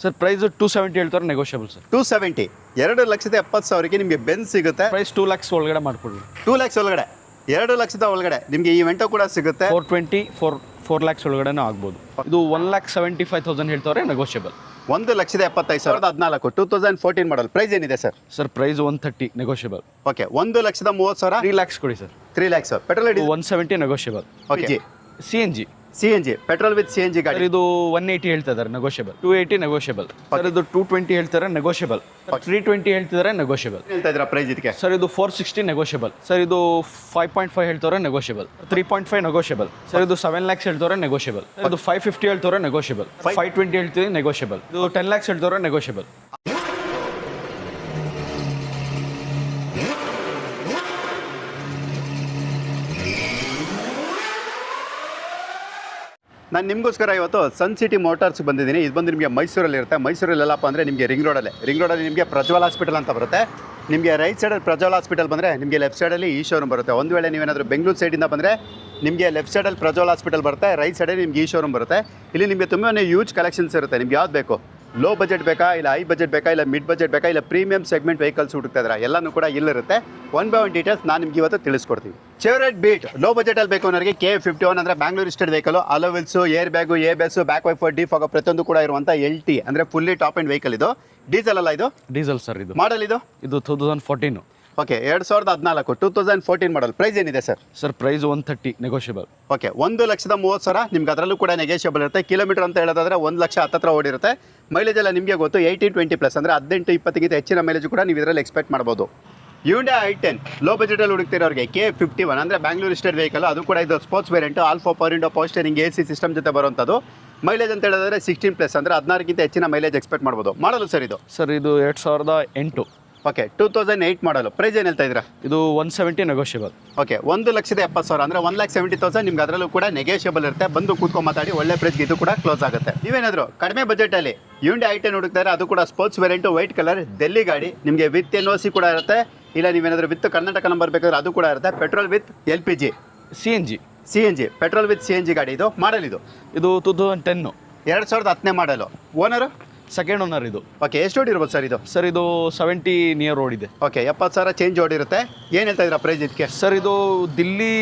Sir price 270 ಹೇಳ್ತಾರೆ, negotiable sir. 270 2,70,000ಕ್ಕೆ ನಿಮಗೆ Benz ಸಿಗುತ್ತೆ. ಪ್ರೈಸ್ 2 lakhs ಒಳಗಡೆ ಮಾಡ್ಕೊಡ್ರಿ. 2 lakhs ಒಳಗಡೆ 2 ಲಕ್ಷದ ಒಳಗಡೆ ನಿಮಗೆ ಈ ವೆಂಟೋ ಕೂಡ ಸಿಗುತ್ತೆ. 4 lakhs ಒಳಗಡೆನೂ ಆಗ್ಬೋದು. ಇದು 1,75,000 ಹೇಳ್ತಾರೆ, ನೆಗೋಷಿಯಬಲ್. 1,75,000 2014 ಮಾಡಲ್. ಪ್ರೈಸ್ ಏನಿದೆ sir? Sir price 130 negotiable. Okay 1,30,000. 3 lakhs ಕೊಡಿ sir. 3 lakhs. Petrol 170 negotiable. Okay CNG petrol with CNG ಗಾಡಿ. ಇದು 180 ಹೇಳ್ತಾ ಇದ್ದಾರೆ, ನೆಗೋಷಿಯಬಲ್. 280 ನೆಗೋಷಿಯಬಲ್. ಸರ್ ಇದು 220 ಹೇಳ್ತಾರೆ, ನೆಗೋಷಿಯಬಲ್. 320 ಹೇಳ್ತಿದ್ದಾರೆ, ನೆಗೋಷಿಯಬಲ್. ಹೇಳ್ತಾ ಇದ್ದೀರಾ ಪ್ರೈಸ್ ಇದಕ್ಕೆ? ಸರ್ ಇದು 460 ನೆಗೋಷಿಯಬಲ್. ಸರ್ ಇದು 5.5 ಹೇಳ್ತಾರೆ, ನೆಗೋಷಿಯಬಲ್. 3.5 ನೆಗೋಷಿಯಬಲ್. ಸರ್ ಇದು 7 lakhs ಹೇಳ್ತಾರೆ, ನೆಗೋಷಿಯಬಲ್. ಇದು 550 ಹೇಳ್ತಾರೆ, ನೆಗೋಷಿಯಬಲ್. 520 ಹೇಳ್ತೀವಿ, ನೆಗೋಷಿಯಬಲ್. ಇದು 10 lakhs ಹೇಳ್ತಾರೆ, ನೆಗೋಷಿಯಬಲ್. ನಾನು ನಿಮಗೋಸ್ಕರ ಇವತ್ತು ಸನ್ ಸಿಟಿ ಮೋಟಾರ್ಸ್ ಬಂದಿದ್ದೀನಿ. ಇದು ಬಂದು ನಿಮಗೆ ಮೈಸೂರಲ್ಲಿ ಇರುತ್ತೆ. ಮೈಸೂರಲ್ಲಿ ಎಲ್ಲಪ್ಪ ಅಂದರೆ ನಿಮಗೆ ರಿಂಗ್ ರೋಡಲ್ಲಿ ನಿಮಗೆ ಪ್ರಜ್ವಲ್ ಹಾಸ್ಪಿಟಲ್ ಅಂತ ಬರುತ್ತೆ. ನಿಮಗೆ ರೈಟ್ ಸೈಡಲ್ಲಿ ಪ್ರಜ್ವಲ್ ಹಾಸ್ಪಿಟಲ್ ಬಂದರೆ ನಿಮಗೆ ಲೆಫ್ಟ್ ಸೈಡಲ್ಲಿ ಈ ಶೋರೂಮ್ ಬರುತ್ತೆ. ಒಂದು ವೇಳೆ ನೀವೇನಾದರೂ ಬೆಂಗಳೂರು ಸೈಡಿಂದ ಬಂದರೆ ನಿಮಗೆ ಲೆಫ್ಟ್ ಸೈಡಲ್ಲಿ ಪ್ರಜ್ವಲ್ ಹಾಸ್ಪಿಟಲ್ ಬರುತ್ತೆ, ರೈಟ್ ಸೈಡಲ್ಲಿ ನಿಮಗೆ ಈ ಶೋರೂಮ್ ಬರುತ್ತೆ. ಇಲ್ಲಿ ನಿಮಗೆ ತುಂಬಾ ಯೂಜ್ ಕಲೆಕ್ಷನ್ಸ್ ಇರುತ್ತೆ. ನಿಮ್ಗೆ ಯಾವ್ದು ಬೇಕು, ಲೋ ಬಜೆಟ್ ಬೇಕಾ, ಇಲ್ಲ ಹೈ ಬಜೆಟ್ ಬೇಕಾ, ಇಲ್ಲ ಮಿಡ್ ಬಜೆಟ್ ಬೇಕಾ, ಇಲ್ಲ ಪ್ರೀಮಿಯಂ ಸೆಗ್ಮೆಂಟ್ ವೆಹಿಕಲ್ಸ್ ಹುಡುಕ್ತಾ ಇದ್ದಾರೆ, ಎಲ್ಲನೂ ಕೂಡ ಇಲ್ಲಿರುತ್ತೆ. 1 by 1 ಡೀಟೇಲ್ಸ್ ನಾನು ನಿಮ್ಗೆ ಇವತ್ತು ತಿಳಿಸ್ಕೊಡ್ತೀವಿ. ಚೆವ್ರೋಲೆಟ್ ಬೀಟ್ ಲೋ ಬಜೆಟಲ್ಲಿ ಬೇಕು ಅನ್ನೋರಿಗೆ KA51 ಅಂದರೆ ಬ್ಯಾಂಗ್ಳೂರ್ ಇಸ್ಟೆಡ್ vehicle. Alloy wheels, air bag, ABS, back wiper, defogger ಪ್ರತಿಯೊಂದು ಕೂಡ ಇರುವಂಥ LT ಅಂದರೆ ಫುಲ್ಲಿ ಟಾಪ್ ಆ್ಯಂಡ್ ವೆಹಿಕಲ್. ಇದು ಡೀಸೆಲ್ ಅಲ್ಲ, ಇದು ಡೀಸೆಲ್ ಸರ್. ಇದು ಮಾಡಲ್ ಇದು 2014. Okay 2014 model. ಪ್ರೈಸ್ ಏನಿದೆ sir? Sir price 130 negotiable. Okay 1,30,000 ನಿಮ್ಗೆ ಅದರಲ್ಲೂ ಕೂಡ ನೆಗೋಷಿಯಬಲ್ ಇರುತ್ತೆ. ಕಿಲೋಮೀಟರ್ ಅಂತ ಹೇಳೋದಾದ್ರೆ 1 ಲಕ್ಷ ಹತ್ತತ್ರ ಓಡಿರುತ್ತೆ. ಮೈಲೇಜ್ ಎಲ್ಲ ನಿಮಗೆ ಗೊತ್ತು, 18-20+ ಅಂದರೆ 18-20ಗಿಂತ ಹೆಚ್ಚಿನ ಮೈಲೇಜ್ ಕೂಡ ನೀವು ಇದರಲ್ಲಿ ಎಕ್ಸ್ಪೆಕ್ಟ್ ಮಾಡ್ಬೋದು. Hyundai i10 ಲೋ ಬಜೆಟಲ್ಲಿ ಹುಡುಕ್ತಿರೋರಿಗೆ KA51 ಅಂದರೆ ಬ್ಯಾಂಗ್ಳೂರ್ ಇಸ್ಟೆಡ್ ವೆಹಿಕಲ್. ಅದು ಕೂಡ ಇದು sports variant, alpha power window, power steering, AC system ಜೊತೆ ಬರುವಂಥದ್ದು. ಮೈಲೇಜ್ ಅಂತ ಹೇಳಿದ್ರೆ 16+ ಅಂದರೆ 16ಗಿಂತ ಹೆಚ್ಚಿನ ಮೈಲೇಜ್ ಎಕ್ಸ್ಪೆಕ್ಟ್ ಮಾಡ್ಬೋದು. ಮಾಡಲು ಸರ್ ಇದು? ಸರ್ ಇದು 2008. ಓಕೆ 2008 ಮಾಡಲು. ಪ್ರೈಸ್ ಏನು ಹೇಳ್ತಾ ಇದ್ದೀರಾ? ಇದು 170 ನೆಗೋಷಿಯಬಲ್. ಓಕೆ 1,70,000 ಅಂದರೆ 1,70,000 ನಿಮ್ಗೆ ಅದರಲ್ಲೂ ಕೂಡ ನೆಗೋಷಿಯಬಲ್ ಇರುತ್ತೆ. ಬಂದು ಕೂತ್ಕೊಂಡು ಮಾತಾಡಿ, ಒಳ್ಳೆ ಪ್ರೈಸ್ಗೆ ಇದು ಕೂಡ ಕ್ಲೋಸ್ ಆಗುತ್ತೆ. ನೀವೇನಾದರೂ ಕಡಿಮೆ ಬಜೆಟಲ್ಲಿ Hyundai i10 ಹುಡುಕ್ತಾರೆ, ಅದು ಕೂಡ sports variant, white colour, Delhi ಗಾಡಿ. ನಿಮಗೆ ವಿತ್ NOC ಕೂಡ ಇರುತ್ತೆ, ಇಲ್ಲ ನೀವೇನಾದರೂ ವಿತ್ ಕರ್ನಾಟಕ ನಂಬರ್ ಬೇಕಾದ್ರೆ ಅದು ಕೂಡ ಇರುತ್ತೆ. Petrol with LPG, CNG petrol with CNG ಗಾಡಿ. ಇದು ಮಾಡಲ್ ಇದು 2010. 2010 ಮಾಡಲು. ಓನರು ಸೆಕೆಂಡ್ ಓನರ್ ಇದು. ಓಕೆ ಎಷ್ಟು ಓಡಿರ್ಬೋದು ಸರ್ ಇದು? ಸರ್ ಇದು 70 ನಿಯರ್ ಓಡಿದೆ. ಓಕೆ 70,000 ಚೇಂಜ್ ಓಡಿರುತ್ತೆ. ಏನು ಹೇಳ್ತಾ ಇದ್ದೀರಾ ಪ್ರೈಸ್ ಇದಕ್ಕೆ? ಸರ್ ಇದು ದಿಲ್ಲಿ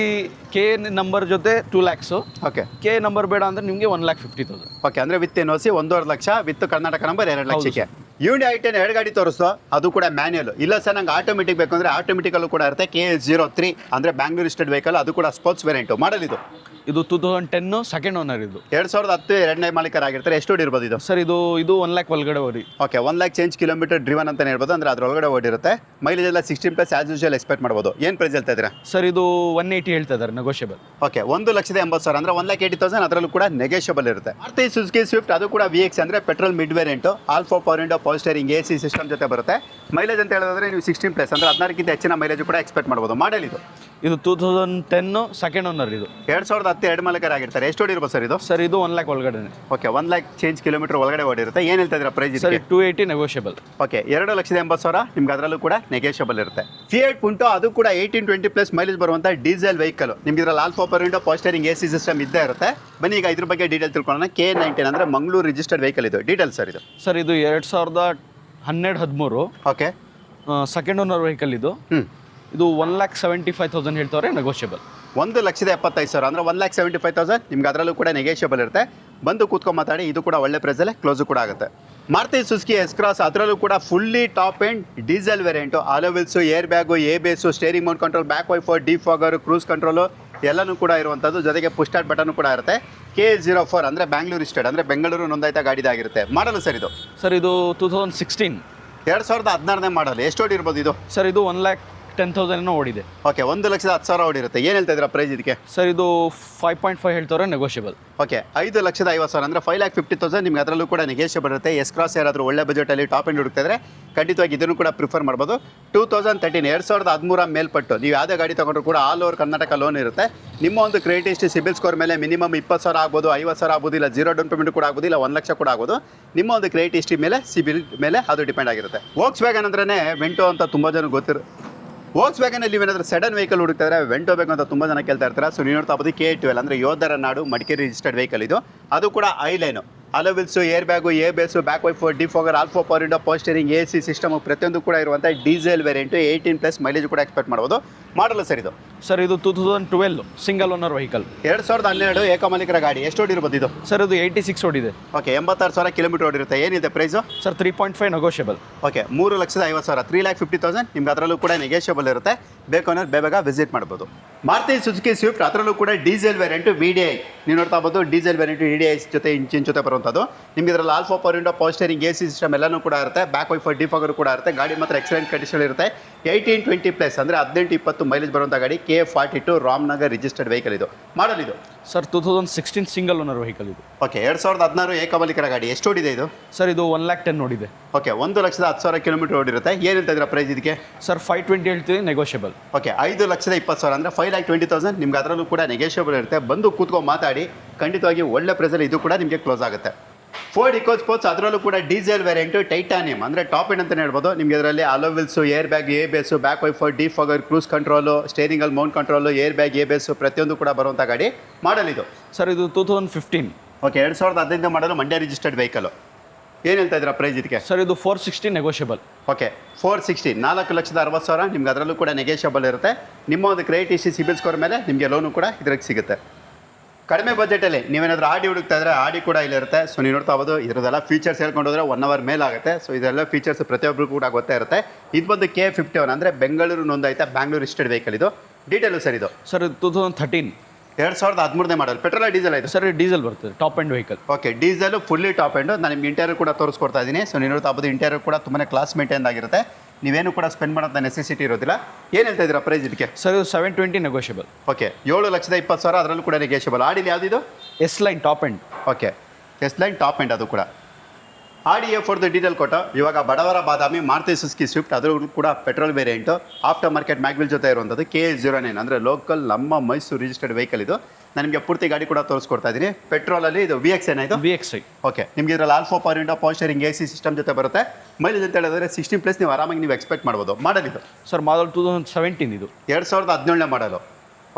K ನಂಬರ್ ಜೊತೆ 2 lakhs. ಓಕೆ K ನಂಬರ್ ಬೇಡ ಅಂದರೆ ನಿಮಗೆ 1,50,000. ಓಕೆ ಅಂದರೆ with NOC 1.5 lakh, with Karnataka number 2 ಲಕ್ಷಕ್ಕೆ. Hyundai i10 2 ಗಾಡಿ ತೋರಿಸ್ತು, ಅದು ಕೂಡ ಮ್ಯಾನ್ಯಲ್. ಇಲ್ಲ ಸರ್ ನಂಗೆ ಆಟೋಮೆಟಿಕ್ ಬೇಕು ಅಂದರೆ ಆಟೋಮೆಟಿಕಲ್ಲೂ ಕೂಡ ಇರುತ್ತೆ. KA03 ಅಂದರೆ ಬ್ಯಾಂಗ್ಳೂರ್ ಇಸ್ಟೆಡ್ ವೆಹಿಕಲ್, ಅದು ಕೂಡ ಸ್ಪೋರ್ಟ್ಸ್ ವೇರಿಯಂಟು. ಮಾಡಲ್ ಇದು 2010 ಸೆಕೆಂಡ್ ಓನರ್ ಇದು. 2010 ಎರಡನೇ ಮಾಲೀಕರಾಗಿರ್ತಾರೆ. ಎಷ್ಟು ಓಡಿರ್ಬೋದು ಇದು? ಸರ್ ಇದು 1 lakh ಒಳಗಡೆ ಓಡಿ. Okay 1 lakh change kilometre driven ಅಂತ ಹೇಳ್ಬೋದು, ಅಂದರೆ ಅದರೊಳಗಡೆ ಓಡಿರುತ್ತೆ. ಮೈಲೇಜ್ ಎಲ್ಲ 16+ ಆಸ್ ಯೂಶುವಲ್ ಎಕ್ಸ್ಪೆಕ್ಟ್ ಮಾಡ್ಬೋದು. ಏನು ಪ್ರೈಸ್ ಹೇಳ್ತಾ ಇದ್ದೀರಾ? ಸರ್ ಇದು 180 ಹೇಳ್ತಾ ಇದ್ದಾರೆ, ನೆಗೋಷಿಯಬಲ್. ಓಕೆ 1,80,000 ಅಂದರೆ 1,80,000 ಅದರಲ್ಲೂ ಕೂಡ ನೆಗೋಷಿಯಬಲ್ ಇರುತ್ತೆ. ಮಾರುತಿ ಸುಜುಕಿ ಸ್ವಿಫ್ಟ್, ಅದು ಕೂಡ VX ಅಂದರೆ petrol mid variant, alpha power window, power steering, AC system ಜೊತೆ ಬರುತ್ತೆ. ಮೈಲೇಜ್ ಅಂತ ಹೇಳಿದ್ರೆ ನೀವು 16+ ಅಂದರೆ 16ಗಿಂತ ಹೆಚ್ಚಿನ ಮೈಲೇಜ್ ಕೂಡ ಎಕ್ಸ್ಪೆಕ್ಟ್ ಮಾಡ್ಬೋದು. ಮಾಡಲ್ ಇದು 2010 ಸೆಕೆಂಡ್ ಓನರ್ ಇದು. 2010 ಎರಡು ಮಾಲೀಕರಾಗಿರ್ತಾರೆ. ಎಷ್ಟು ಓಡಿರ್ಬೋದು ಸರ್ ಇದು? ಸರ್ ಇದು 1 lakh ಒಳಗಡೆ. ಓಕೆ 1 lakh ಚೇಂಜ್ ಕಿಲೋಮೀಟರ್ ಒಳಗಡೆ ಓಡಿರುತ್ತೆ. ಏನು ಹೇಳ್ತಾ ಇದ್ದೀರಾ ಪ್ರೈಸ್? Sir 280 negotiable. ಓಕೆ 2,80,000 ನಿಮ್ಗೆ ಅದರಲ್ಲೂ ಕೂಡ ನೆಗೋಷಿಯಬಲ್ ಇರುತ್ತೆ. Fiat Punto, ಅದು ಕೂಡ 18-20+ ಮೈಲೇಜ್ ಬರುವಂಥ ಡೀಸೆಲ್ ವೆಹಿಕಲ್. ನಿಮ್ಗೆ ಇದರಲ್ಲಿ alpha power window, power steering, AC system ಇದ್ದೇ ಇರುತ್ತೆ. ಬನ್ನಿ ಈಗ ಇದ್ರ ಬಗ್ಗೆ ಡೀಟೇಲ್ ತಿಳ್ಕೊಳ್ಳೋಣ. KA19 ಅಂದರೆ ಮಂಗಳೂರು ರಿಜಿಸ್ಟರ್ಡ್ ವೆಹಿಕಲ್. ಇದು ಡೀಟೇಲ್ ಸರ್ ಇದು? ಸರ್ ಇದು 2012-13 ಓಕೆ ಸೆಕೆಂಡ್ ಓನರ್ ವೆಹಿಕಲ್ ಇದು. ಇದು 1,75,000 ಹೇಳ್ತಾರೆ, ನೆಗೋಷಿಯಬಲ್. 1,75,000 ಅಂದರೆ 1,75,000 ನಿಮ್ಗೆ ಅದರಲ್ಲೂ ಕೂಡ ನೆಗೋಷಿಯಬಲ್ ಇರುತ್ತೆ. ಬಂದು ಕೂತ್ಕೊಂಡು ಮಾತಾಡಿ, ಇದು ಕೂಡ ಒಳ್ಳೆ ಪ್ರೈಸಲ್ಲೇ ಕ್ಲೋಸು ಕೂಡ ಆಗುತ್ತೆ. ಮಾರುತಿ ಸುಜುಕಿ S-Cross, ಅದರಲ್ಲೂ ಕೂಡ fully top end diesel variant, alloy wheels, air bag, ABS, steering mount control, back wiper, defogger, cruise control ಎಲ್ಲನೂ ಕೂಡ ಇರುವಂಥದ್ದು. ಜೊತೆಗೆ ಪುಷ್ ಸ್ಟಾರ್ಟ್ ಬಟನ್ ಕೂಡ ಇರುತ್ತೆ. KA04 ಅಂದರೆ ಬ್ಯಾಂಗ್ಳೂರ್ ಇಸ್ಟೆಡ್ ಅಂದರೆ ಬೆಂಗಳೂರು ನೋಂದಾಯಿತ ಗಾಡಿದಾಗಿರುತ್ತೆ. ಮಾಡಲು ಸರ್ ಇದು? ಸರ್ ಇದು 2016. 2016ನೇ ಮಾಡಲು. ಎಷ್ಟು ಓಡಿರ್ಬೋದು ಇದು? ಸರ್ ಇದು 1,10,000 ಓಡಿದೆ. ಓಕೆ 1,10,000 ಓಡಿರುತ್ತೆ. ಏನು ಹೇಳ್ತಾ ಇದ್ದೀರಾ ಪ್ರೈಸ್ ಇದಕ್ಕೆ? ಸರ್ ಇದು 5.5 ಹೇಳ್ತಾರೆ, ನೆಗೋಷಿಯಬಲ್. ಓಕೆ 5,50,000 ಅಂದರೆ 5,50,000 ನಿಮ್ಗೆ ಅದರಲ್ಲೂ ಕೂಡ ನೆಗೋಷಿಯಬಲ್ ಇರುತ್ತೆ. S-Cross ಯಾರಾದರೂ ಒಳ್ಳೆ ಬಜೆಟಲ್ಲಿ ಟಾಪ್ ಎಂಡ್ ಹುಡುಕ್ತಿದ್ರೆ ಖಂಡಿತವಾಗಿ ಇದನ್ನು ಕೂಡ ಪ್ರಿಫರ್ ಮಾಡ್ಬೋದು. 2013 2013 ಮೇಲ್ಪಟ್ಟು ನೀವು ಯಾವುದೇ ಗಾಡಿ ತೊಗೊಂಡ್ರು ಕೂಡ ಆಲ್ ಓವರ್ ಕರ್ನಾಟಕ ಲೋನ್ ಇರುತ್ತೆ. ನಿಮ್ಮ ಒಂದು ಕ್ರೆಡಿಟ್ ಹಿಸ್ಟ್ರಿ, ಸಿಬಿಲ್ ಸ್ಕೋರ್ ಮೇಲೆ ಮಿನಿಮಮ್ 20,000 ಆಗ್ಬೋದು, 50,000 ಆಗ್ಬೋದು, ಇಲ್ಲ 0 ಡೌನ್ ಪೇಮೆಂಟ್ ಕೂಡ ಆಗ್ಬೋದು, ಇಲ್ಲ 1 ಲಕ್ಷ ಕೂಡ ಆಗ್ಬೋದು. ನಿಮ್ಮ ಒಂದು ಕ್ರೆಡಿಟ್ ಹಿಸ್ಟ್ರಿ ಮೇಲೆ, ಸಿಬಿಲ್ ಮೇಲೆ ಅದು ಡಿಪೆಂಡ್ ಆಗಿರುತ್ತೆ. Volkswagen ಅಂದ್ರೇ ವೆಂಟೋ ಅಂತ ತುಂಬ ಜನ Volkswagen-ಅಲ್ಲಿ ನೀವೇನಾದರೂ ಸಡನ್ ವೆಹಿಕಲ್ ಹುಡುಕ್ತಿದ್ರೆ ವೆಂಟೋ ಬೇಕು ಅಂತ ತುಂಬ ಜನ ಕೇಳ್ತಾ ಇರ್ತಾರೆ. ಸೊ ನೀವು ನೋಡ್ತಾ ಹೋಗ್ಬೋದು KA12 ಅಂದರೆ ಯೋಧರ ನಾಡು ಮಡಿಕೇರಿ ರಿಜಿಸ್ಟರ್ಡ್ ವೆಹಿಕಲ್ ಇದು. ಅದು ಕೂಡ ಐಲೈನು alloy wheels air bag ABS back wiper defogger alpha power window power steering AC system ಪ್ರತಿಯೊಂದು ಕೂಡ ಇರುವಂಥ ಡೀಸೆಲ್ ವೇರಿಯಂಟು 18+ ಮೈಲೇಜ್ ಕೂಡ ಎಕ್ಸ್ಪೆಕ್ಟ್ ಮಾಡ್ಬೋದು. ಮಾಡಲ್ಲ ಸರ್ ಇದು ಸರ್ ಇದು 2012 ಸಿಂಗಲ್ ಓನರ್ ವೆಹಿಕಲ್. 2012 ಏಕಮಾಲಿಕರ ಗಾಡಿ. ಎಷ್ಟು ಓಡಿರ್ಬೋದು ಇದು? ಸರ್ ಇದು 86 ಓಡಿದೆ. ಓಕೆ, 86,000 ಕಿಲೋಮೀಟರ್ ಓಡಿರುತ್ತೆ. ಏನಿದೆ ಪ್ರೈಸು? Sir 3.5 negotiable. ಓಕೆ, 3,50,000 3,50,000 ನಿಮ್ಗೆ ಅದರಲ್ಲೂ ಕೂಡ ನೆಗೋಷಿಯಬಲ್ ಇರುತ್ತೆ. ಬೇಕು ಅನ್ನೋದು ಬೇಗ ವಿಸಿಟ್ ಮಾಡ್ಬೋದು. ಮಾರುತಿ ಸುಜುಕಿ ಸ್ವಿಫ್ಟ್ ಅದರಲ್ಲೂ ಕೂಡ ಡೀಸೆಲ್ ವೇರಿಯಂಟು VDI ನೀವು ನೋಡ್ತಾ ಇರ್ಬೋದು. ಡೀಸೆಲ್ ವೇರಿಯಂಟು VDI ಜೊತೆ ಇಂಜಿನ್ ಜೊತೆ ಬರುವಂಥದ್ದು. ನಿಮ್ಗೆ ಇದರಲ್ಲಿ alpha power window power steering AC system ಎಲ್ಲನೂ ಕೂಡ ಇರುತ್ತೆ. ಬ್ಯಾಕ್ ವೈಫರ್ ಡಿಫಾಗರ್ ಕೂಡ ಇರುತ್ತೆ. ಗಾಡಿ ಮಾತ್ರ ಎಕ್ಸಲೆಂಟ್ ಕಂಡೀಷನ್ ಇರುತ್ತೆ. 18-20+ ಅಂದರೆ 18-20 ಮೈಲೇಜ್ ಬರುವಂಥ ಗಾಡಿ. KA42 ರಾಮನಗರ್ ರಿಜಿಸ್ಟರ್ಡ್ ವೆಹಿಕಲ್ ಇದು. ಮಾಡಲ್ ಇದು ಸರ್ 2016 ಸಿಂಗಲ್ ಓನರ್ ವೆಹಿಕಲ್ ಇದು. ಓಕೆ, 2016 ಏಕಮಾಲಿಕರ ಗಾಡಿ. ಎಷ್ಟು ಓಡಿದೆ ಇದು? ಸರ್ ಇದು 1,10,000 ಓಡಿದೆ. ಓಕೆ, 1,10,000 ಕಿಲೋಮೀಟರ್ ಓಡಿರುತ್ತೆ. ಏನು ಹೇಳ್ತಾ ಇದ್ದೀರಾ ಪ್ರೈಸ್ ಇದಕ್ಕೆ? ಸರ್ 520 ಹೇಳ್ತೀವಿ, ನೆಗೋಷಿಯಬಲ್. ಓಕೆ, 5,20,000 ಅಂದರೆ 5,20,000 ನಿಮ್ಗೆ ಅದರಲ್ಲೂ ಕೂಡ ನೆಗೋಷಿಯಬಲ್ ಇರುತ್ತೆ. ಬಂದು ಕೂತ್ಕೊಂಡು ಮಾತಾಡಿ, ಖಂಡಿತವಾಗಿ ಒಳ್ಳೆ ಪ್ರೈಸಲ್ಲಿ ಇದು ಕೂಡ ನಿಮಗೆ ಕ್ಲೋಸ್ ಆಗುತ್ತೆ. ಫೋರ್ಡ್ ಇಕೋಸ್ಪೋರ್ಟ್ಸ್ ಅದರಲ್ಲೂ ಕೂಡ ಡೀಸೆಲ್ ವೇರಿಯಂಟು ಟೈಟಾನಿಯಂ ಅಂದರೆ ಟಾಪ್ ಎಂಡ್ ಅಂತಲೇ ಹೇಳ್ಬೋದು. ನಿಮಗೆ ಇದರಲ್ಲಿ alloy wheels air bag ABS back wiper defogger cruise control ಸ್ಟೇರಿಂಗಲ್ಲಿ mount control air bag ABS ಪ್ರತಿಯೊಂದು ಕೂಡ ಬರುವಂಥ ಗಾಡಿ. ಮಾಡಲ್ ಇದು ಸರ್ ಇದು 2015. ಓಕೆ, 2015 ಮಾಡಲು ಮಂಡ್ಯ ರಿಜಿಸ್ಟರ್ಡ್ ವೆಹಿಕಲ್. ಏನು ಹೇಳ್ತಾ ಇದ್ದೀರಾ ಪ್ರೈಸ್ ಇದಕ್ಕೆ? ಸರ್ ಇದು 460 ನೆಗೋಷಿಯಬಲ್. ಓಕೆ, 460 4,60,000 ನಿಮ್ಗೆ ಅದರಲ್ಲೂ ಕೂಡ ನೆಗೋಷಿಯಬಲ್ ಇರುತ್ತೆ. ನಿಮ್ಮ ಒಂದು ಕ್ರೆಡಿಟ್ ಹಿಸ್ಟ್ರಿ ಸಿಬಿಲ್ ಸ್ಕೋರ್ ಮೇಲೆ ನಿಮಗೆ ಲೋನು ಕೂಡ ಇದ್ರಾಗ ಸಿಗುತ್ತೆ. ಕಡಿಮೆ ಬಜೆಟಲ್ಲಿ ನೀವೇನಾದರೂ ಆಡಿ ಹುಡುಕ್ತಾ ಇದ್ದರೆ ಆಡಿ ಕೂಡ ಇಲ್ಲಿರುತ್ತೆ. ಸೊ ನೀವು ನೋಡ್ತಾ ಹೋಗೋದು ಇದರದೆಲ್ಲ ಫೀಚರ್ಸ್ ಹೇಳ್ಕೊಂಡು ಹೋದರೆ 1 ಅವರ್ ಮೇಲೆ ಆಗುತ್ತೆ. ಸೊ ಇದೆಲ್ಲ ಫೀಚರ್ಸ್ ಪ್ರತಿಯೊಬ್ಬರು ಕೂಡ ಗೊತ್ತೇ ಇರುತ್ತೆ. ಇದು ಬಂದು KA51 ಅಂದರೆ ಬೆಂಗಳೂರು ನೋಂದಾಯಿತ ಬ್ಯಾಂಗ್ಳೂರ್ ರಿಜಿಸ್ಟರ್ಡ್ ವೆಹಿಕಲ್ ಇದು. ಡೀಟೇಲು ಸರ್ ಇದು? ಸರ್ ಇದು 2013. 2013 ಮಾಡಲ್. ಪೆಟ್ರೋಲ್ ಡೀಸೆಲ್ ಆಯಿತು? ಸರ್ ಡೀಸೆಲ್ ಬರ್ತದೆ, top end vehicle. Okay, diesel fully top end. ನಾನು ನಿಮ್ಗೆ ಇಂಟೀರಿಯರ್ ಕೂಡ ತೋರಿಸ್ಕೊಡ್ತಾ ಇದ್ದೀನಿ. ಸೊ ನೀವು ನೋಡ್ತಾ ಹೋಗೋದು ಇಂಟೀರಿಯರ್ ಕೂಡ ತುಂಬಾ ಕ್ಲಾಸ್ ಮೇಂಟೈನ್ ಆಗಿರುತ್ತೆ. ನೀವೇನು ಕೂಡ ಸ್ಪೆಂಡ್ ಮಾಡೋದು ನೆಸೆಸಿಟಿ ಇರೋದಿಲ್ಲ. ಏನು ಹೇಳ್ತಾ ಇದ್ದೀರಾ ಪ್ರೈಸ್ ಇದಕ್ಕೆ? ಸರ್ ಇದು 720 ನೆಗೋಷಿಯಬಲ್. ಓಕೆ, 7,20,000 ಅದರಲ್ಲೂ ಕೂಡ ನೆಗೋಷಿಯಬಲ್. ಆಡಿಲಿ ಯಾವುದಿದು? S line top end. Okay, S line top end ಅದು ಕೂಡ. ಆಡಿ A4 ಡೀಟೇಲ್ ಕೊಟ್ಟು ಇವಾಗ ಬಡವರ ಬಾದಾಮಿ ಮಾರುತಿ ಸುಜುಕಿ ಸ್ವಿಫ್ಟ್ ಅದರಲ್ಲೂ ಕೂಡ petrol variant after market mag wheel ಜೊತೆ ಇರುವಂಥದ್ದು. KA09 ಅಂದರೆ ಲೋಕಲ್ ನಮ್ಮ ಮೈಸೂರು ರಿಜಿಸ್ಟರ್ಡ್ ವೆಹಿಕಲ್ ಇದು. ನಾನು ನಿಮಗೆ ಪೂರ್ತಿ ಗಾಡಿ ಕೂಡ ತೋರಿಸ್ಕೊಡ್ತಾ ಇದ್ದೀನಿ. ಪೆಟ್ರೋಲಲ್ಲಿ ಇದು VX ಏನಾಯಿತು? VXI. ಓಕೆ, ನಿಮಗೆ ಇದರಲ್ಲಿ alpha power window power steering AC system ಜೊತೆ ಬರುತ್ತೆ. ಮೈಲೇಜ್ ಅಂತ ಹೇಳಿದ್ರೆ 16+ ನೀವು ಆರಾಮಾಗಿ ನೀವು ಎಕ್ಸ್ಪೆಕ್ಟ್ ಮಾಡ್ಬೋದು. ಮಾಡಲ್ ಇದು? ಸರ್ ಮಾಡಲ್ 2017 ಇದು. 2017 ಮಾಡಲು.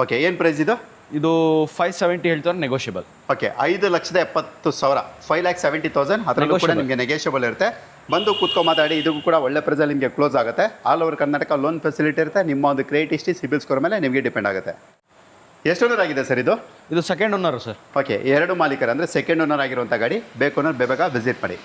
ಓಕೆ, ಏನು ಪ್ರೈಸ್ ಇದು? ಇದು 570 ಹೇಳ್ತಾರೆ, ನೆಗೋಷಿಯಬಲ್. ಓಕೆ, 5,70,000 5,70,000 ಅದರಲ್ಲೂ ಕೂಡ ನಿಮಗೆ ನೆಗೋಷಿಯಬಲ್ ಇರುತ್ತೆ. ಬಂದು ಕೂತ್ಕೊಂಡು ಮಾತಾಡಿ, ಇದಕ್ಕೂ ಕೂಡ ಒಳ್ಳೆ ಪ್ರೈಸಲ್ಲಿ ನಿಮಗೆ ಕ್ಲೋಸ್ ಆಗುತ್ತೆ. All over Karnataka loan facility ಇರುತ್ತೆ. ನಿಮ್ಮ ಒಂದು ಕ್ರೆಡಿಟ್ ಹಿಸ್ಟ್ರಿ ಸಿಬಿಲ್ ಸ್ಕೋರ್ ಮೇಲೆ ನಿಮಗೆ ಡಿಪೆಂಡ್ ಆಗುತ್ತೆ. ಎಷ್ಟು ಓನರ್ ಆಗಿದೆ ಸರ್ ಇದು? ಇದು ಸೆಕೆಂಡ್ ಓನರ್ ಸರ್. ಓಕೆ, 2 ಮಾಲೀಕರು ಅಂದರೆ ಸೆಕೆಂಡ್ ಓನರ್ ಆಗಿರುವಂಥ ಗಾಡಿ. ಬೇಕು ಅನ್ನೋರು ಬೇಗ ವಿಸಿಟ್ ಮಾಡಿ.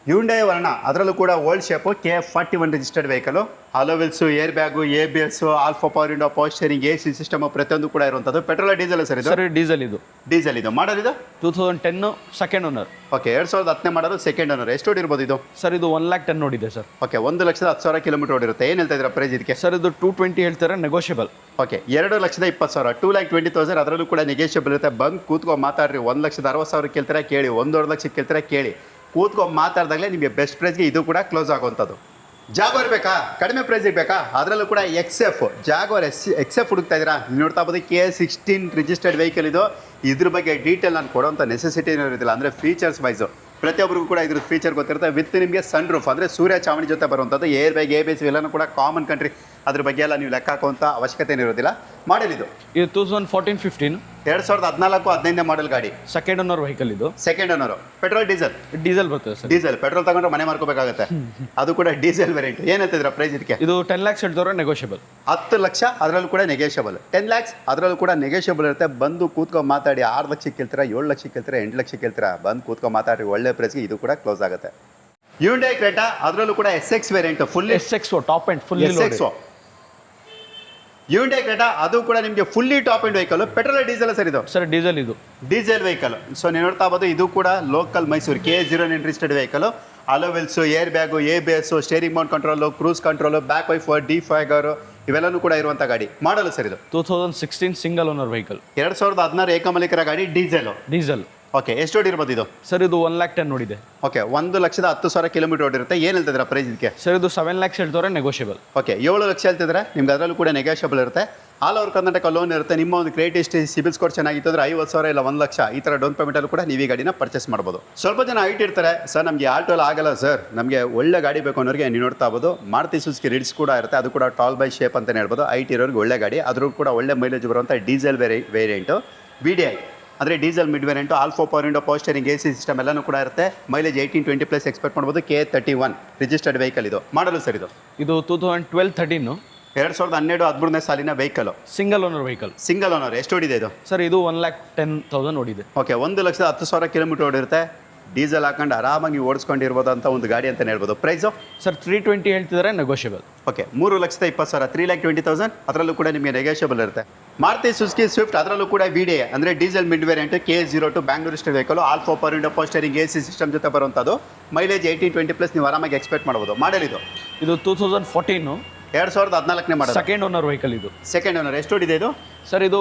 ಹ್ಯುಂಡೈ ವರ್ಣ ಅದರಲ್ಲೂ ಕೂಡ old shape KA41 registered vehicle. Alloy wheels air bag ABS alpha power window power steering AC system ಪ್ರತಿಯೊಂದು ಕೂಡ ಇರುವಂಥದ್ದು. ಪೆಟ್ರೋಲ್ ಡೀಸೆಲ್ ಸರ್ ಇದು? ಸರ್ ಡೀಸೆಲ್ ಇದು. ಡೀಸೆಲ್ ಇದು. ಮಾಡಲ್ ಇದು? 2010 ಸೆಕೆಂಡ್ ಓನರ್. ಓಕೆ, 2010 ಮಾಡಲು ಸೆಕೆಂಡ್ ಓನರ್. ಎಷ್ಟು ಓಡಿರ್ಬೋದು ಇದು? ಸರ್ ಇದು 1,10,000 ನೋಡಿದೆ ಸರ್. ಓಕೆ, 1,10,000 ಕಿಲೋಮೀಟರ್ ಓಡಿರುತ್ತೆ. ಏನು ಹೇಳ್ತಾ ಇದ್ದೀರಾ ಪ್ರೈಸ್ ಇದಕ್ಕೆ? ಸರ್ ಇದು 220 ಹೇಳ್ತಾರೆ, ನೆಗೋಷಿಯಬಲ್. ಓಕೆ, 2,20,000 2,20,000 ಅದರಲ್ಲೂ ಕೂಡ ನೆಗೋಷಿಯಬಲ್ ಇರುತ್ತೆ. ಬಂದು ಕೂತ್ಕೊಂಡು ಮಾತಾಡ್ರಿ. 1,60,000 ಕೇಳ್ತಾರೆ ಕೇಳಿ, 1.5 ಲಕ್ಷ ಕೇಳ್ತಾರೆ ಕೇಳಿ. ಕೂತ್ಕೊಂಡು ಮಾತಾಡ್ದಾಗಲೇ ನಿಮಗೆ ಬೆಸ್ಟ್ ಪ್ರೈಸ್ಗೆ ಇದು ಕೂಡ ಕ್ಲೋಸ್ ಆಗುವಂಥದ್ದು. ಜಾಗ್ವಾರ್ ಬೇಕಾ? ಕಡಿಮೆ ಪ್ರೈಸಿಗೆ ಬೇಕಾ? ಅದರಲ್ಲೂ ಕೂಡ XF ಜಾಗ್ವಾರ್ XF ಹುಡುಕ್ತಾ ಇದ್ದೀರಾ? ನೋಡ್ತಾ ಹೋಗೋದು KA16 ರಿಜಿಸ್ಟರ್ಡ್ ವೆಹಿಕಲ್ ಇದು. ಇದ್ರ ಬಗ್ಗೆ ಡೀಟೇಲ್ ನಾನು ಕೊಡೋಂಥ ನೆಸೆಸಿಟಿ ಇರೋದಿಲ್ಲ. ಅಂದರೆ ಫೀಚರ್ಸ್ ವೈಸು ಪ್ರತಿಯೊಬ್ಬರಿಗೂ ಕೂಡ ಇದ್ರ ಫೀಚರ್ ಗೊತ್ತಿರುತ್ತೆ. ವಿತ್ ನಿಮಗೆ ಸನ್ ರೂಫ್ ಅಂದರೆ ಸೂರ್ಯ ಚಾವಣಿ ಜೊತೆ ಬರುವಂಥದ್ದು. ಏರ್ ಬ್ಯಾಗ್ ABS ಎಲ್ಲನೂ ಕೂಡ ಕಾಮನ್ ಕಂಟ್ರಿ. ಅದ್ರ ಬಗ್ಗೆ ಎಲ್ಲ ನೀವು ಲೆಕ್ಕ ಹಾಕುವಂಥ ಅವಶ್ಯಕತೆ ಇರೋದಿಲ್ಲ. ಮಾಡಲ್ ಇದು? ಇದು 2014-15 2014-15 ಮಾಡಲ್ ಗಾಡಿ. ಸೆಕೆಂಡ್ ಓನರ್ ವೆಹಿಕಲ್ ಇದು. Second owner. Petrol diesel? Diesel ಬರ್ತದೆ ಸರ್. ಡೀಸೆಲ್. ಪೆಟ್ರೋಲ್ ತಗೊಂಡ್ರೆ ಮನೆ ಮಾರ್ಕೋಬೇಕಾಗುತ್ತೆ. ಅದು ಕೂಡ ಡೀಸೆಲ್ ವೇರಿಯಂಟ್. ಏನು ಹೇಳ್ತಿದ್ದೀರಾ ಪ್ರೈಸ್ ಇದಕ್ಕೆ? ಇದು 10 lakhs ಹೇಳ್ತಾರೆ, ನೆಗೋಷಿಯಬಲ್. 10 ಲಕ್ಷ ಅದರಲ್ಲೂ ಕೂಡ ನೆಗೋಷಿಯಬಲ್. 10 lakhs ಅದರಲ್ಲೂ ಕೂಡ ನೆಗೋಷಿಯಬಲ್ ಇರುತ್ತೆ. ಬಂದು ಕೂತ್ಕೊಂಡು ಮಾತಾಡಿ. 6 ಲಕ್ಷಕ್ಕೆ ಕೇಳ್ತೀರಾ, 7 ಲಕ್ಷಕ್ಕೆ ಕೇಳ್ತೀರಾ, 8 ಲಕ್ಷಕ್ಕೆ ಕೇಳ್ತೀರಾ, ಬಂದು ಕೂತ್ಕೊಂಡು ಮಾತಾಡಿ. ಒಳ್ಳೆ ಪ್ರೈಸ್ಗೆ ಇದು ಕೂಡ ಕ್ಲೋಸ್ ಆಗುತ್ತೆ. ಹ್ಯುಂಡೈ ಕ್ರೆಟಾ ಅದರಲ್ಲೂ ಕೂಡ SX variant full SX top end full SX. Hyundai Creta ಅದು ಕೂಡ ನಿಮಗೆ fully top end vehicle. Petrol diesel sir ಇದು? ಸರ್ ಡೀಸೆಲ್ ಇದು. Diesel vehicle. ಸೊ ನೀವು ನೋಡ್ತಾ ಹೋಗೋದು ಇದು ಕೂಡ local Mysuru KA09 registered vehicle. Alloy wheels air bag ABS steering mount control cruise control back wiper defogger ಇವೆಲ್ಲನೂ ಕೂಡ ಇರುವಂಥ ಗಾಡಿ. ಮಾಡಲು ಸರ್ ಇದು? 2016 ಸಿಂಗಲ್ ಓನರ್ ವೆಹಿಕಲ್. 2016 ಏಕಮಾಲಿಕರ ಗಾಡಿ. ಡೀಸೆಲ್. ಓಕೆ, ಎಷ್ಟು ಓಡಿರ್ಬೋದು ಇದು? ಸರ್ ಇದು 1,10,000 ನೋಡಿದೆ. ಓಕೆ, 1,10,000 ಕಿಲೋಮೀಟರ್ ಓಡಿರುತ್ತೆ. ಏನು ಹೇಳ್ತಿದ್ದೀರಾ ಪ್ರೈಸ್ ಇದಕ್ಕೆ? ಸರ್ ಇದು 7 lakhs ಹೇಳ್ತಾರೆ, ನೆಗೋಷಿಯಬಲ್. ಓಕೆ, 7 ಲಕ್ಷ ಹೇಳ್ತಿದ್ರೆ ನಿಮ್ಗೆ ಅದರಲ್ಲೂ ಕೂಡ ನೆಗೋಷಿಯಬಲ್ ಇರುತ್ತೆ. ಆಲ್ ಓವರ್ ಕರ್ನಾಟಕ ಲೋನ್ ಇರುತ್ತೆ. ನಿಮ್ಮ ಒಂದು ಕ್ರೆಡಿಟ್ ಹಿಸ್ಟ್ರಿ ಸಿಬಿಲ್ ಸ್ಕೋರ್ ಚೆನ್ನಾಗಿತ್ತು ಅಂದರೆ 50,000 ಇಲ್ಲ 1 ಲಕ್ಷ ಈ ಥರ ಡೌನ್ ಪೇಮೆಂಟಲ್ಲೂ ಕೂಡ ನೀವು ಈ ಗಾಡಿನ ಪರ್ಚೇಸ್ ಮಾಡ್ಬೋದು. ಸ್ವಲ್ಪ ಜನ ಐಟ್ ಇರ್ತಾರೆ, ಸರ್ ನಮಗೆ ಆಲ್ಟೋ ಎಲ್ಲ ಆಗಲ್ಲ ಸರ್, ನಮಗೆ ಒಳ್ಳೆ ಗಾಡಿ ಬೇಕು ಅನ್ನೋರಿಗೆ ನೀವು ನೋಡ್ತಾ ಹೋಗೋದು ಮಾರುತಿ ಸುಜುಕಿ ರಿಡ್ಸ್ ಕೂಡ ಇರುತ್ತೆ. ಅದು ಕೂಡ ಟಾಲ್ ಬೈ ಶೇಪ್ ಅಂತಲೇ ಹೇಳ್ಬೋದು. ಐಟ್ ಇರೋರಿಗೆ ಒಳ್ಳೆ ಗಾಡಿ. ಅದ್ರೂ ಕೂಡ ಒಳ್ಳೆ ಮೈಲೇಜ್ ಬರುವಂಥ ಡೀಸೆಲ್ ವೇರಿಯಂಟು VDI. ಅಂದರೆ diesel mid variant ಆಲ್ಫೋ power window power steering AC system ಎಲ್ಲನೂ ಕೂಡ ಇರುತ್ತೆ. ಮೈಲೇಜ್ 18-20+ ಎಕ್ಸ್ಪೆಕ್ಟ್ ಮಾಡ್ಬೋದು. K31 ರಿಜಿಸ್ಟರ್ಡ್ ವೆಹಿಕಲ್ ಇದು. ಮಾಡಲು ಸರ್ ಇದು 2012-13 2012-13ನೇ ಸಾಲಿನ vehicle. Single owner vehicle. Single owner. ಎಷ್ಟು ಓಡಿದೆ ಇದು? ಸರ್ ಇದು 1,10,000 ಓಡಿದೆ. Okay, 1,10,000 kilometre ಓಡಿರುತ್ತೆ. ಡೀಸೆಲ್ ಹಾಕೊಂಡು ಆರಾಮಾಗಿ ಓಡಿಸ್ಕೊಂಡಿರ್ಬೋದು ಅಂತ ಒಂದು ಗಾಡಿ ಅಂತಲೇ ಹೇಳ್ಬೋದು. ಪ್ರೈಸು ಸರ್ 320 ಹೇಳ್ತಿದ್ದಾರೆ, ನೆಗೋಷಿಯಬಲ್. ಓಕೆ, 3,20,000 3,20,000 ಅದರಲ್ಲೂ ಕೂಡ ನಿಮಗೆ ನೆಗೋಷಿಯಬಲ್ ಇರುತ್ತೆ. ಮಾರುತಿ ಸುಜುಕಿ ಸ್ವಿಫ್ಟ್ ಅದರಲ್ಲೂ ಕೂಡ VDA ಅಂದರೆ diesel mid variant K02 Bangalore state vehicle. ಆಲ್ಫೋ power window power steering AC system ಜೊತೆ ಬರುವಂಥದ್ದು. ಮೈಲೇಜ್ 18-20+ ನೀವು ಆರಾಮಾಗಿ ಎಕ್ಸ್ಪೆಕ್ಟ್ ಮಾಡ್ಬೋದು. ಮಾಡಲ್ ಇದು 2014 2014ನೇ ಮಾಡಲ್. ಸೆಕೆಂಡ್ ಓನರ್ ವೆಹಿಕಲ್ ಇದು. Second owner. ಎಷ್ಟು ಓಡಿದೆ ಇದು? ಸರ್ ಇದು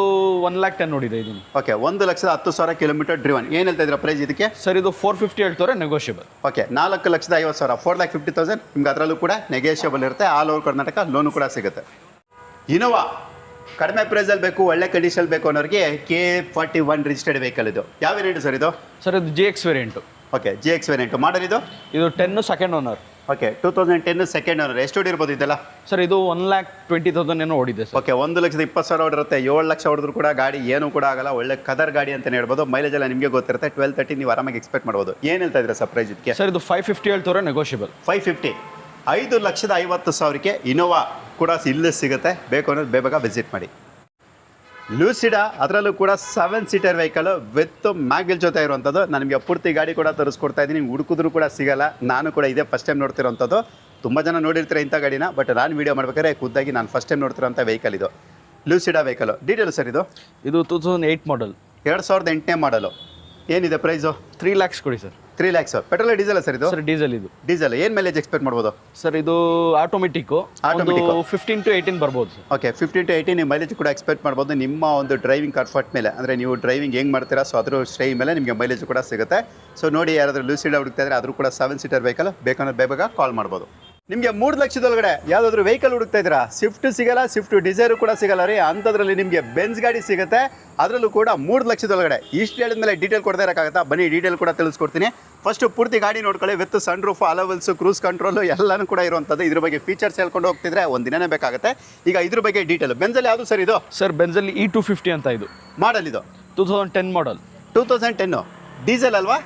1,10,000 ಓಡಿದೆ ಇದು. Okay, 1,10,000 kilometre driven. ಏನು ಹೇಳ್ತಾ ಇದ್ದೀರಾ ಪ್ರೈಸ್ ಇದಕ್ಕೆ? ಸರ್ ಇದು 450 ಹೇಳ್ತಾರೆ, ನೆಗೋಷಿಯಬಲ್. ಓಕೆ, 4,50,000 4,50,000 ನಿಮ್ಗೆ ಅದರಲ್ಲೂ ಕೂಡ ನೆಗೋಷಿಯಬಲ್ ಇರುತ್ತೆ. ಆಲ್ ಓವರ್ ಕರ್ನಾಟಕ ಲೋನು ಕೂಡ ಸಿಗುತ್ತೆ. ಇನೋವಾ ಕಡಿಮೆ ಪ್ರೈಸಲ್ಲಿ ಬೇಕು, ಒಳ್ಳೆ ಕಂಡೀಷನ್ ಬೇಕು ಅನ್ನೋರಿಗೆ K41 ರಿಜಿಸ್ಟರ್ಡ್ ವೆಹಿಕಲ್ ಇದು. ಯಾವ ವೇರಿಯಂಟ್ ಸರ್ ಇದು? ಸರ್ ಇದು GX variant. Okay, GX variant. Model ಇದು 10 second owner. Okay, 2010 second owner. ಎಷ್ಟು ಓಡಿರ್ಬೋದು ಇದೆಲ್ಲ? ಸರ್ ಇದು 1,20,000 ಏನೋ ಓಡಿದೆ ಸರ್. ಓಕೆ, 1,20,000 ಓಡಿರುತ್ತೆ. 7 ಲಕ್ಷ ಹೊಡೆದ್ರು ಕೂಡ ಗಾಡಿ ಏನೂ ಕೂಡ ಆಗಲ್ಲ. ಒಳ್ಳೆ ಕದರ್ ಗಾಡಿ ಅಂತಲೇ ಹೇಳ್ಬೋದು. ಮೈಲೇಜ್ ಎಲ್ಲ ನಿಮಗೆ ಗೊತ್ತಿರುತ್ತೆ. 12-13 ನೀವು ಆರಾಮಾಗಿ ಎಕ್ಸ್ಪೆಕ್ಟ್ ಮಾಡ್ಬೋದು. ಏನು ಹೇಳ್ತಾ ಇದ್ದೀರಾ ಸರ್ ಪ್ರೈಸ್ ಇದಕ್ಕೆ? ಸರ್ ಇದು 550 ಹೇಳ್ತಾರೆ, ನೆಗೋಷಿಯಬಲ್. 550 5,50,000ಕ್ಕೆ ಇನೋವಾ ಕೂಡ ಇಲ್ಲೇ ಸಿಗುತ್ತೆ. ಬೇಕು ಅನ್ನೋದು ಬೇಗ ವಿಸಿಟ್ ಮಾಡಿ. ಲೂಸಿಡಾ ಅದರಲ್ಲೂ ಕೂಡ 7 ಸೀಟರ್ ವೆಹಿಕಲ್ ವಿತ್ ಮ್ಯಾಗಿಲ್ ಜೊತೆ ಇರುವಂಥದ್ದು. ನಾನು ನಿಮಗೆ ಪೂರ್ತಿ ಗಾಡಿ ಕೂಡ ತರಿಸ್ಕೊಡ್ತಾ ಇದ್ದೀನಿ. ನಿಮ್ಗೆ ಹುಡುಕಿದ್ರು ಕೂಡ ಸಿಗಲ್ಲ. ನಾನು ಕೂಡ ಇದೇ ಫಸ್ಟ್ ಟೈಮ್ ನೋಡ್ತಿರೋಂಥದ್ದು. ತುಂಬ ಜನ ನೋಡಿರ್ತೀರ ಇಂಥ ಗಾಡಿನ, ಬಟ್ ನಾನು ವೀಡಿಯೋ ಮಾಡ್ಬೇಕಾದ್ರೆ ಖುದ್ದಾಗಿ ನಾನು ಫಸ್ಟ್ ಟೈಮ್ ನೋಡ್ತಿರೋಂಥ ವೆಹಿಕಲ್ ಇದು. ಲೂಸಿಡಾ ವೆಹಿಕಲ್. ಡೀಟೇಲ್ ಸರ್ ಇದು 2008 ಮಾಡಲ್. 2008ನೇ ಮಾಡಲು. ಏನಿದೆ ಪ್ರೈಸು? 3 lakhs ಕೊಡಿ sir. 3 lakhs. Petrol diesel sir ಇದು? ಸರ್ ಡೀಸೆಲ್ ಇದು. ಡೀಸೆಲ್. ಏನು ಮೈಲೇಜ್ ಎಕ್ಸ್ಪೆಕ್ಟ್ ಮಾಡ್ಬೋದು ಸರ್? ಇದು ಆಟೋಮೆಟಿಕ್ಕು. 15-18 ಬರ್ಬೋದು ಸರ್. ಓಕೆ, 15-18 ನೀವು ಮೈಲೇಜ್ ಕೂಡ ಎಕ್ಸ್ಪೆಕ್ಟ್ ಮಾಡ್ಬೋದು. ನಿಮ್ಮ ಒಂದು ಡ್ರೈವಿಂಗ್ ಕಂಫರ್ಟ್ ಮೇಲೆ, ಅಂದರೆ ನೀವು ಡ್ರೈವಿಂಗ್ ಹೆಂಗೆ ಮಾಡ್ತೀರಾ ಸೊ ಅದ್ರ ಸ್ಟೈ ಮೇಲೆ ನಿಮಗೆ ಮೈಲೇಜ್ ಕೂಡ ಸಿಗುತ್ತೆ. ಸೊ ನೋಡಿ, ಯಾರಾದರೂ ಲೂಸಿಡಾ ಹುಡುಕ್ತಾ ಇದ್ರೆ ಆದರೂ ಕೂಡ 7 ಸೀಟರ್ ವೆಹಿಕಲ್ ಬೇಕಂದ್ರೆ ಬೇಗ ಕಾಲ್ ಮಾಡ್ಬೋದು. ನಿಮಗೆ 3 ಲಕ್ಷದೊಳಗಡೆ ಯಾವುದಾದ್ರೂ ವೆಹಿಕಲ್ ಹುಡುಕ್ತಾ ಇದ್ದೀರಾ? ಸ್ವಿಫ್ಟ್ ಸಿಗಲ್ಲ, ಸ್ವಿಫ್ಟ್ ಡಿಸೈರು ಕೂಡ ಸಿಗಲ್ಲ ರೀ. ಅಂಥದ್ರಲ್ಲಿ ನಿಮಗೆ ಬೆನ್ಸ್ ಗಾಡಿ ಸಿಗುತ್ತೆ, ಅದರಲ್ಲೂ ಕೂಡ 3 ಲಕ್ಷದೊಳಗಡೆ. ಇಷ್ಟು ಹೇಳಿದ್ಮೇಲೆ ಡೀಟೇಲ್ ಕೊಡ್ತಾ ಇರೋಕ್ಕಾಗತ್ತಾ? ಬನ್ನಿ ಡೀಟೇಲ್ ಕೂಡ ತಿಳಿಸ್ಕೊಡ್ತೀನಿ. ಫಸ್ಟು ಪೂರ್ತಿ ಗಾಡಿ ನೋಡ್ಕೊಳ್ಳಿ. With sun roof, alloy wheels, cruise control ಎಲ್ಲನೂ ಕೂಡ ಇರುವಂಥದ್ದು. ಇದ್ರ ಬಗ್ಗೆ ಫೀಚರ್ಸ್ ಹೇಳ್ಕೊಂಡು ಹೋಗ್ತಿದ್ರೆ ಒಂದು ದಿನನೇ ಬೇಕಾಗುತ್ತೆ. ಈಗ ಇದ್ರ ಬಗ್ಗೆ ಡೀಟೇಲ್. ಬೆನ್ಸಲ್ಲಿ ಯಾವುದು ಸರ್ ಇದು? ಸರ್ ಬೆನ್ಸಲ್ಲಿ E250 ಅಂತ ಇದು ಮಾಡಲ್. ಇದು 2010 ಮಾಡಲ್. 2010 ಡೀಸೆಲ್ ಅಲ್ವಾ?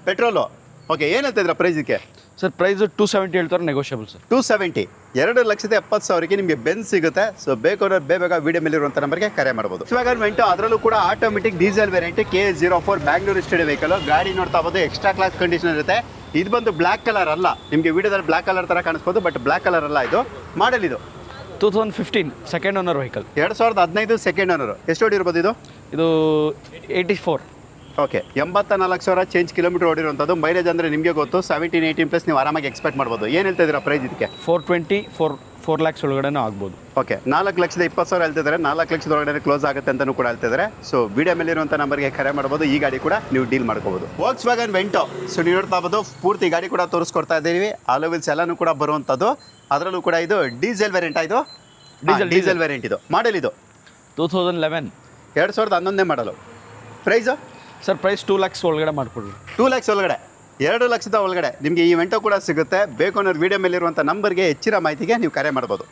ಪೆಟ್ರೋಲು. ಓಕೆ, ಏನು ಹೇಳ್ತಾ ಇದ್ದೀರಾ ಪ್ರೈಸಿಗೆ? ಸರ್ ಪ್ರೈಸ್ 270 ಹೇಳ್ತಾರೆ, ನೆಗೋಷಿಯಬಲ್ ಸರ್. 270 2,70,000ಕ್ಕೆ ನಿಮಗೆ ಬೆನ್ಸ್ ಸಿಗುತ್ತೆ. ಸೊ ಬೇಕು ಅನ್ನೋದು ಬೇಗ ವಿಡಿಯೋ ಮೇಲೆ ಇರುವಂಥ ನಂಬರ್ಗೆ ಕರೆ ಮಾಡ್ಬೋದು. ಇವಾಗ ವೆಂಟು ಅದರಲ್ಲೂ ಕೂಡ automatic diesel variant K04 Bangalore state vehicle. ಗಾಡಿ ನೋಡ್ತಾ ಹೋಗೋದು ಎಕ್ಸ್ಟ್ರಾ ಕ್ಲಾಸ್ ಕಂಡೀಷನ್ ಇರುತ್ತೆ. ಇದು ಬಂದು ಬ್ಲ್ಯಾಕ್ ಕಲರ್ ಅಲ್ಲ. ನಿಮಗೆ ವಿಡಿಯೋದಲ್ಲಿ ಬ್ಲ್ಯಾಕ್ ಕಲರ್ ಥರ ಕಾಣಿಸ್ಬೋದು, ಬಟ್ ಬ್ಲ್ಯಾಕ್ ಕಲರ್ ಅಲ್ಲ. ಇದು ಮಾಡಲ್. ಇದು 2015 second owner vehicle. 2015 second owner. ಎಷ್ಟು ಓಡಿರ್ಬೋದು ಇದು? ಇದು 84. ಓಕೆ, 84,000 ಚೇಂಜ್ ಕಿಲೋಮೀಟರ್ ಓಡಿರುವಂಥದ್ದು. ಮೈಲೇಜ್ ಅಂದರೆ ನಿಮಗೆ ಗೊತ್ತು, 17-18+ ನೀವು ಆರಾಮಾಗಿ ಎಕ್ಸ್ಪೆಕ್ಟ್ ಮಾಡ್ಬೋದು. ಏನು ಹೇಳ್ತಾ ಇದ್ದೀರಾ ಪ್ರೈಸ್ ಇದಕ್ಕೆ? 4 lakhs ಒಳಗಡೆನೂ ಆಗ್ಬೋದು. ಓಕೆ, 4,20,000 ಹೇಳ್ತಿದ್ದಾರೆ. 4 ಲಕ್ಷದ ಒಳಗಡೆ ಕ್ಲೋಸ್ ಆಗುತ್ತೆ ಅಂತಲೂ ಕೂಡ ಹೇಳ್ತಿದ್ದಾರೆ. ಸೊ ವಿಡಿಯೋ ಮೇಲೆ ಇರುವಂಥ ನಂಬರ್ಗೆ ಕರೆ ಮಾಡ್ಬೋದು. ಈ ಗಾಡಿ ಕೂಡ ನೀವು ಡೀಲ್ ಮಾಡ್ಕೋಬೋದು. Volkswagen Vento. ಸೊ ನೀವು ನೋಡ್ತಾ ಹೋಗ್ಬೋದು, ಪೂರ್ತಿ ಗಾಡಿ ಕೂಡ ತೋರಿಸ್ಕೊಡ್ತಾ ಇದ್ದೀವಿ. ಅಲೋವಿಲ್ಸ್ ಎಲ್ಲನೂ ಕೂಡ ಬರುವಂಥದ್ದು. ಅದರಲ್ಲೂ ಕೂಡ ಇದು ಡೀಸೆಲ್ ವೇರಿಯಂಟ್. ಇದು ಡೀಸೆಲ್ ವೇರಿಯಂಟ್. ಇದು ಮಾಡಲ್. ಇದು 2011. 2011ನೇ ಮಾಡಲು. ಪ್ರೈಸು? ಸರ್ ಪ್ರೈಸ್ 2 lakhs ಒಳಗಡೆ ಮಾಡಿಕೊಡ್ರಿ. 2 lakhs ಒಳಗಡೆ, 2 ಲಕ್ಷದ ಒಳಗಡೆ ನಿಮಗೆ ಈ ವೆಂಟೋ ಕೂಡ ಸಿಗುತ್ತೆ. ಬೇಕು ಅನ್ನೋದು ವಿಡಿಯೋ ಮೇಲಿರುವಂಥ ನಂಬರ್ಗೆ ಹೆಚ್ಚಿನ ಮಾಹಿತಿಗೆ ನೀವು ಕರೆ ಮಾಡ್ಬೋದು.